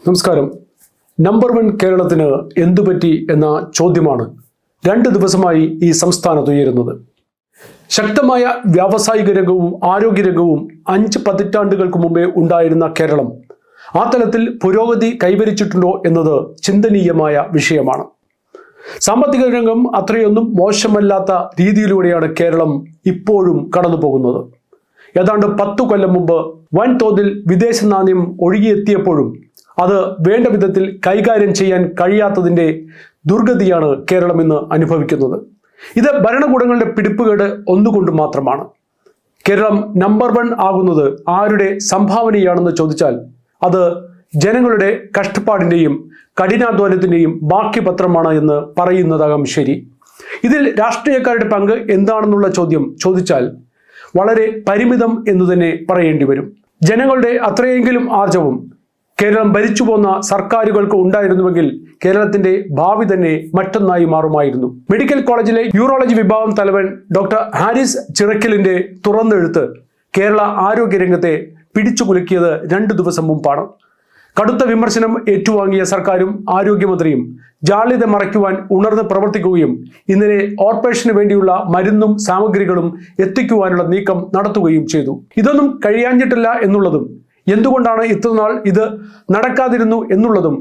നമസ്കാരം. നമ്പർ 1 കേരളത്തിന് എന്തുപറ്റി എന്ന ചോദ്യമാണ് 2 ദിവസമായി ഈ സംസ്ഥാനത്ത് ഉയരുന്നത്. ശക്തമായ വ്യാവസായിക രംഗവും ആരോഗ്യരംഗവും 5 പതിറ്റാണ്ടുകൾക്ക് മുമ്പേ ഉണ്ടായിരുന്ന കേരളം ആ തലത്തിൽ പുരോഗതി കൈവരിച്ചിട്ടുണ്ടോ എന്നത് ചിന്തനീയമായ വിഷയമാണ്. സാമ്പത്തിക രംഗം അത്രയൊന്നും മോശമല്ലാത്ത രീതിയിലൂടെയാണ് കേരളം ഇപ്പോഴും കടന്നു പോകുന്നത്. ഏതാണ്ട് 10 കൊല്ലം മുമ്പ് വൻതോതിൽ വിദേശ നാണ്യം ഒഴുകിയെത്തിയപ്പോഴും അത് വേണ്ട വിധത്തിൽ കൈകാര്യം ചെയ്യാൻ കഴിയാത്തതിൻ്റെ ദുർഗതിയാണ് കേരളം ഇന്ന് അനുഭവിക്കുന്നത്. ഇത് ഭരണകൂടങ്ങളുടെ പിടിപ്പുകേട് ഒന്നുകൊണ്ട് മാത്രമാണ്. കേരളം നമ്പർ 1 ആകുന്നത് ആരുടെ സംഭാവനയാണെന്ന് ചോദിച്ചാൽ അത് ജനങ്ങളുടെ കഷ്ടപ്പാടിൻ്റെയും കഠിനാധ്വാനത്തിൻ്റെയും ബാക്കി പത്രമാണ് എന്ന് പറയുന്നതാകാം ശരി. ഇതിൽ രാഷ്ട്രീയക്കാരുടെ പങ്ക് എന്താണെന്നുള്ള ചോദ്യം ചോദിച്ചാൽ വളരെ പരിമിതം എന്ന് തന്നെ പറയേണ്ടി വരും. ജനങ്ങളുടെ അത്രയെങ്കിലും ആർജവം കേരളം ഭരിച്ചു പോന്ന സർക്കാരുകൾക്ക് ഉണ്ടായിരുന്നുവെങ്കിൽ കേരളത്തിന്റെ ഭാവി തന്നെ മറ്റൊന്നായി മാറുമായിരുന്നു. മെഡിക്കൽ കോളേജിലെ യൂറോളജി വിഭാഗം തലവൻ ഡോക്ടർ ഹാരിസ് ചിറക്കലിന്റെ തുറന്നെഴുത്ത് കേരള ആരോഗ്യരംഗത്തെ പിടിച്ചുകുലുക്കിയത് 2 ദിവസം മുമ്പാണ്. കടുത്ത വിമർശനം ഏറ്റുവാങ്ങിയ സർക്കാരും ആരോഗ്യമന്ത്രിയും ജാള്യത മറയ്ക്കുവാൻ ഉണർന്ന് പ്രവർത്തിക്കുകയും ഇന്നലെ ഓപ്പറേഷന് വേണ്ടിയുള്ള മരുന്നും സാമഗ്രികളും എത്തിക്കുവാനുള്ള നീക്കം നടത്തുകയും ചെയ്തു. ഇതൊന്നും കഴിയാഞ്ഞിട്ടില്ല എന്നുള്ളതും എന്തുകൊണ്ടാണ് ഇത്രനാൾ ഇത് നടക്കാതിരുന്നു എന്നുള്ളതും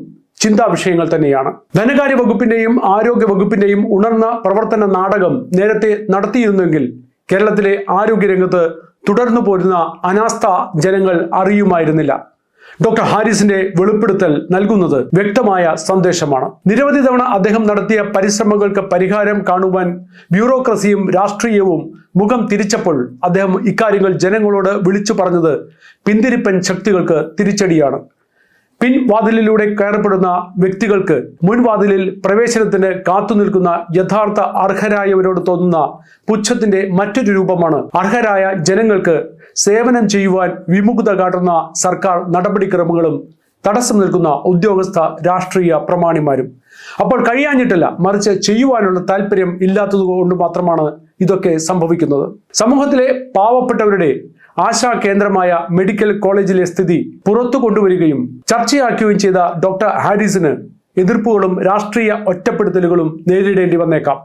ചിന്താ വിഷയങ്ങൾ തന്നെയാണ്. ധനകാര്യ വകുപ്പിന്റെയും ആരോഗ്യ വകുപ്പിന്റെയും ഉണർന്ന പ്രവർത്തന നാടകം നേരത്തെ നടത്തിയിരുന്നെങ്കിൽ കേരളത്തിലെ ആരോഗ്യരംഗത്ത് തുടർന്നു പോരുന്ന അനാസ്ഥ ജനങ്ങൾ അറിയുമായിരുന്നില്ല. ഡോക്ടർ ഹാരിസിന്റെ വെളിപ്പെടുത്തൽ നൽകുന്നത് വ്യക്തമായ സന്ദേശമാണ്. നിരവധി തവണ അദ്ദേഹം നടത്തിയ പരിശ്രമങ്ങൾക്ക് പരിഹാരം കാണുവാൻ ബ്യൂറോക്രസിയും രാഷ്ട്രീയവും മുഖം തിരിച്ചപ്പോൾ അദ്ദേഹം ഇക്കാര്യങ്ങൾ ജനങ്ങളോട് വിളിച്ചു പറഞ്ഞത് പിന്തിരിപ്പൻ ശക്തികൾക്ക് തിരിച്ചടിയാണ്. പിൻവാതിലിലൂടെ കയറപ്പെടുന്ന വ്യക്തികൾക്ക് മുൻവാതിലിൽ പ്രവേശനത്തിന് കാത്തുനിൽക്കുന്ന യഥാർത്ഥ അർഹരായവരോട് തോന്നുന്ന പുച്ഛത്തിന്റെ മറ്റൊരു രൂപമാണ് അർഹരായ ജനങ്ങൾക്ക് സേവനം ചെയ്യുവാൻ വിമുഖത കാട്ടുന്ന സർക്കാർ നടപടിക്രമങ്ങളും തടസ്സം നിൽക്കുന്ന ഉദ്യോഗസ്ഥ രാഷ്ട്രീയ പ്രമാണിമാരും. അപ്പോൾ കഴിയാഞ്ഞിട്ടില്ല, മറിച്ച് ചെയ്യുവാനുള്ള താല്പര്യം ഇല്ലാത്തത് കൊണ്ട് മാത്രമാണ് ഇതൊക്കെ സംഭവിക്കുന്നത്. സമൂഹത്തിലെ പാവപ്പെട്ടവരുടെ ആശാ കേന്ദ്രമായ മെഡിക്കൽ കോളേജിലെ സ്ഥിതി പുറത്തു കൊണ്ടുവരികയും ചർച്ചയാക്കുകയും ചെയ്ത ഡോക്ടർ ഹാരിസിന് എതിർപ്പുകളും രാഷ്ട്രീയ ഒറ്റപ്പെടുത്തലുകളും നേരിടേണ്ടി വന്നേക്കാം.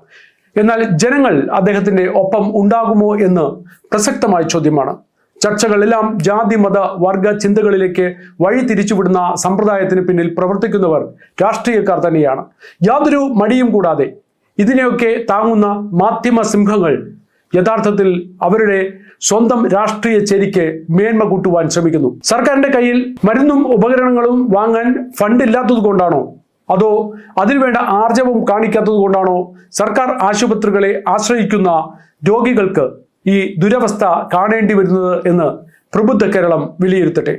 എന്നാൽ ജനങ്ങൾ അദ്ദേഹത്തിന്റെ ഒപ്പം ഉണ്ടാകുമോ എന്ന് പ്രസക്തമായ ചോദ്യമാണ്. ചർച്ചകളെല്ലാം ജാതി മത വർഗ ചിന്തകളിലേക്ക് വഴി തിരിച്ചുവിടുന്ന സമ്പ്രദായത്തിന് പിന്നിൽ പ്രവർത്തിക്കുന്നവർ രാഷ്ട്രീയക്കാർ തന്നെയാണ്. യാതൊരു മടിയും കൂടാതെ ഇതിനെയൊക്കെ താങ്ങുന്ന മാധ്യമ സിംഹങ്ങൾ യഥാർത്ഥത്തിൽ അവരുടെ സ്വന്തം രാഷ്ട്രീയ ചേരിക്ക് മേന്മ കൂട്ടുവാൻ ശ്രമിക്കുന്നു. സർക്കാരിന്റെ കയ്യിൽ മരുന്നും ഉപകരണങ്ങളും വാങ്ങാൻ ഫണ്ട് ഇല്ലാത്തത് കൊണ്ടാണോ, അതോ അതിനുവേണ്ട ആർജവം കാണിക്കാത്തത് കൊണ്ടാണോ സർക്കാർ ആശുപത്രികളെ ആശ്രയിക്കുന്ന രോഗികൾക്ക് ഈ ദുരവസ്ഥ കാണേണ്ടി വരുന്നത് എന്ന് പ്രബുദ്ധ കേരളം വിലയിരുത്തട്ടെ.